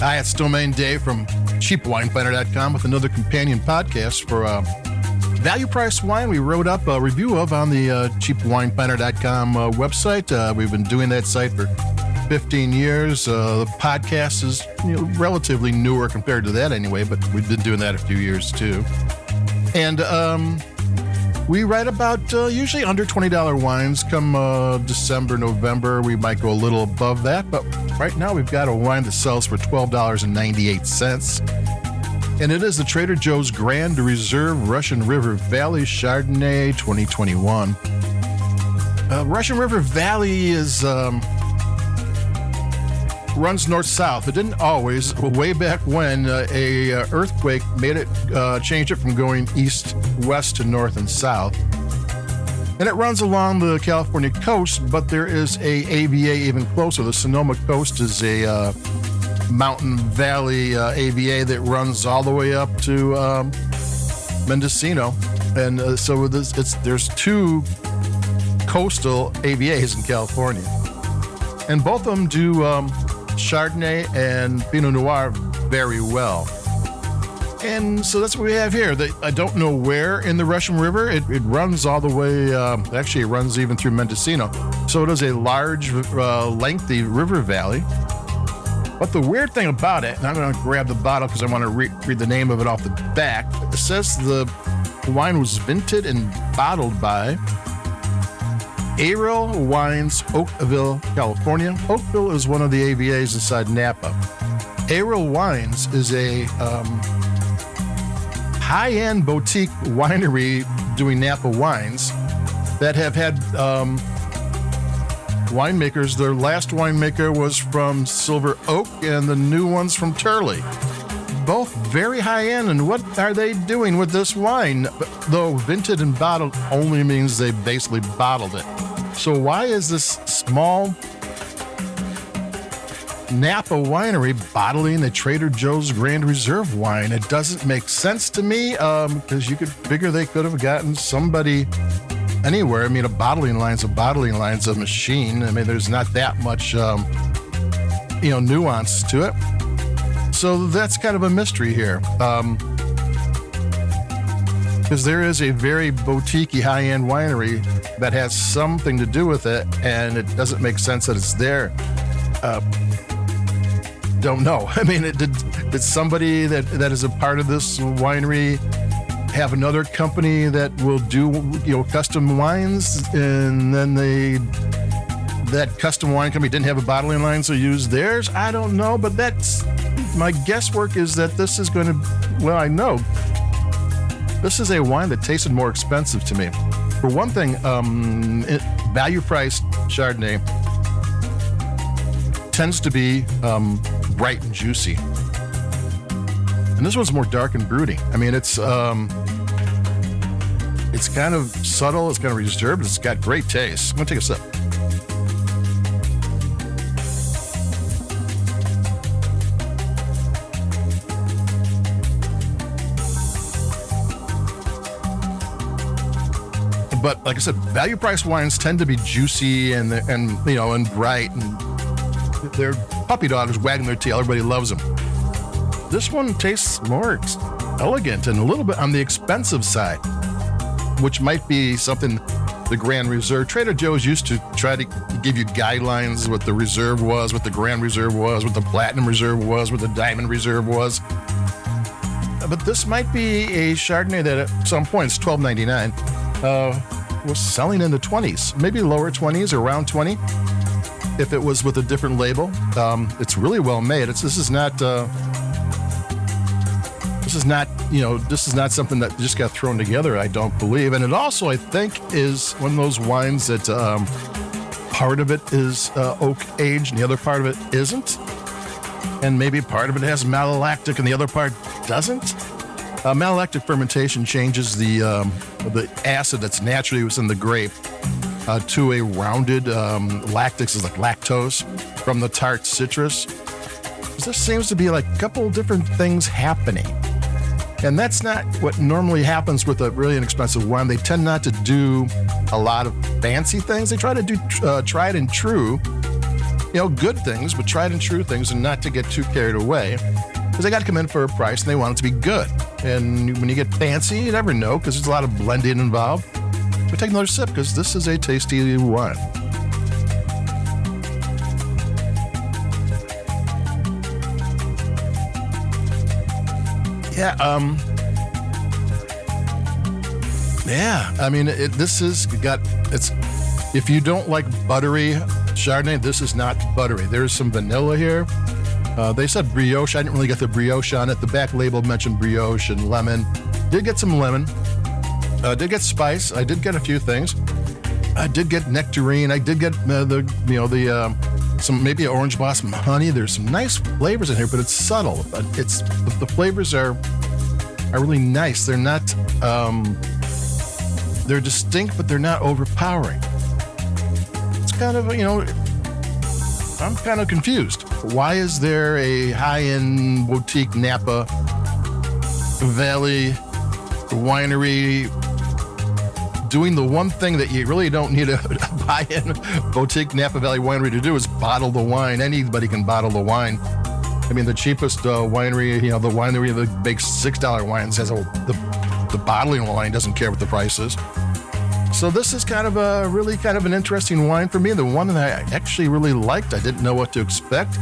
Hi, it's Domain Dave from CheapWineFinder.com with another companion podcast for value price wine we wrote up a review of on the CheapWineFinder.com website. We've been doing that site for 15 years. The podcast is relatively newer compared to that anyway, but we've been doing that a few years too. And we write about usually under $20 wines. Come December, November, we might go a little above that, but right now we've got a wine that sells for $12.98. And it is the Trader Joe's Grand Reserve Russian River Valley Chardonnay 2021. Russian River Valley is runs north-south. It didn't always. Way back when, a earthquake made it change it from going east-west to north and south. And it runs along the California coast, but there is a AVA even closer. The Sonoma coast is a mountain valley AVA that runs all the way up to Mendocino. And so there's two coastal AVAs in California. And both of them do Chardonnay and Pinot Noir very well. And so that's what we have here. I don't know where in the Russian River. It runs all the way, actually it runs even through Mendocino. So it is a large, lengthy river valley. But the weird thing about it, and I'm going to grab the bottle because I want to read the name of it off the back. It says the wine was vinted and bottled by Ariel Wines, Oakville, California. Oakville is one of the AVAs inside Napa. Ariel Wines is a high-end boutique winery doing Napa wines that have had winemakers. Their last winemaker was from Silver Oak, and the new one's from Turley. Both very high-end, and what are they doing with this wine? Though vinted and bottled only means they basically bottled it. So why is this small Napa winery bottling a Trader Joe's Grand Reserve wine? It doesn't make sense to me, because you could figure they could have gotten somebody anywhere. I mean, a bottling line's a machine. I mean, there's not that much, nuance to it. So that's kind of a mystery here. Because there is a very boutique high-end winery that has something to do with it, and it doesn't make sense that it's there. Don't know. I mean, did somebody that is a part of this winery have another company that will do custom wines, and then that custom wine company didn't have a bottling line, so used theirs? I don't know, but that's my guesswork is that this is going to. Well, I know. This is a wine that tasted more expensive to me. For one thing, value-priced Chardonnay tends to be bright and juicy. And this one's more dark and broody. I mean, it's kind of subtle, it's kind of reserved, it's got great taste. I'm going to take a sip. But like I said, value price wines tend to be juicy and bright, and they're puppy dogs wagging their tail. Everybody loves them. This one tastes more elegant and a little bit on the expensive side, which might be something the Grand Reserve. Trader Joe's used to try to give you guidelines what the Reserve was, what the Grand Reserve was, what the Platinum Reserve was, what the Diamond Reserve was. But this might be a Chardonnay that at some point, it's $12.99. Was selling in the 20s, maybe lower 20s, around 20, if it was with a different label. It's really well made. This is not something that just got thrown together, I don't believe. And it also, I think, is one of those wines that part of it is oak aged and the other part of it isn't. And maybe part of it has malolactic and the other part doesn't. Malolactic fermentation changes the acid that's naturally within the grape to a rounded lactic is like lactose from the tart citrus. There seems to be like a couple different things happening. And that's not what normally happens with a really inexpensive wine. They tend not to do a lot of fancy things. They try to do tried and true good things, but tried and true things, and not to get too carried away. Because they got to come in for a price and they want it to be good. And when you get fancy, you never know because there's a lot of blending involved. But take another sip because this is a tasty wine. I mean, if you don't like buttery Chardonnay, this is not buttery. There's some vanilla here. They said brioche. I didn't really get the brioche on it. The back label mentioned brioche and lemon. Did get some lemon. Did get spice. I did get a few things. I did get nectarine. I did get some maybe orange blossom honey. There's some nice flavors in here, but it's subtle. The flavors are really nice. They're not they're distinct, but they're not overpowering. It's kind of I'm kind of confused. Why is there a high-end boutique Napa Valley winery doing the one thing that you really don't need a high-end boutique Napa Valley winery to do is bottle the wine? Anybody can bottle the wine. I mean, the cheapest winery, the winery that makes $6 wines has the bottling line doesn't care what the price is. So this is kind of an interesting wine for me. The one that I actually really liked. I didn't know what to expect.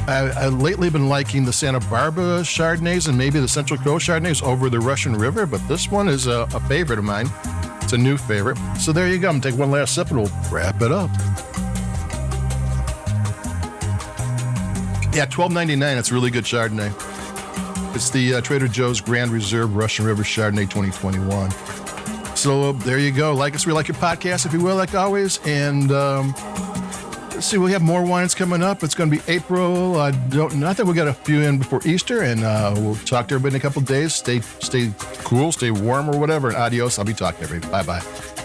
I've lately been liking the Santa Barbara Chardonnays and maybe the Central Coast Chardonnays over the Russian River, but this one is a favorite of mine. It's a new favorite. So there you go. I'm going to take one last sip and we'll wrap it up. Yeah, $12.99. It's really good Chardonnay. It's the Trader Joe's Grand Reserve Russian River Chardonnay 2021. So there you go. Like us, we like your podcast, if you will, like always. And let's see, we have more wines coming up. It's going to be April. I think we'll get a few in before Easter, and we'll talk to everybody in a couple of days. Stay cool, stay warm, or whatever. And adios. I'll be talking to everybody. Bye-bye.